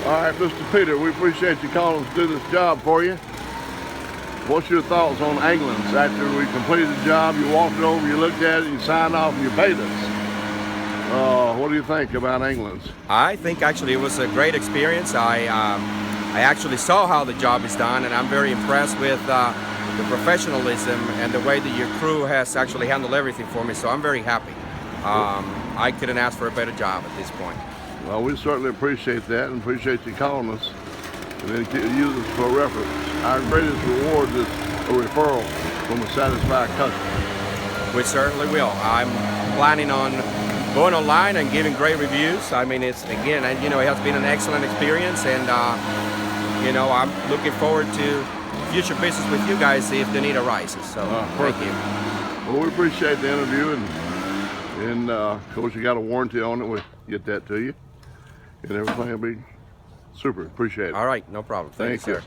All right, Mr. Peter, we appreciate you calling us to do this job for you. What's your thoughts on Anglin's? After we completed the job, you walked it over, you looked at it, you signed off, and you paid us. What do you think about Anglin's? I think actually it was a great experience. I actually saw how the job is done, and I'm very impressed with the professionalism and the way that your crew has actually handled everything for me, so I'm very happy. I couldn't ask for a better job at this point. Well, we certainly appreciate that and appreciate you calling us and then use us for reference. Our greatest reward is a referral from a satisfied customer. We certainly will. I'm planning on going online and giving great reviews. I mean, it's, again, you know, it has been an excellent experience, and you know, I'm looking forward to future business with you guys if the need arises. So thank you. Well, we appreciate the interview, and of course you got a warranty on it. We'll get that to you, and everything will be super. Appreciate it. All right, no problem. Thank you, sir.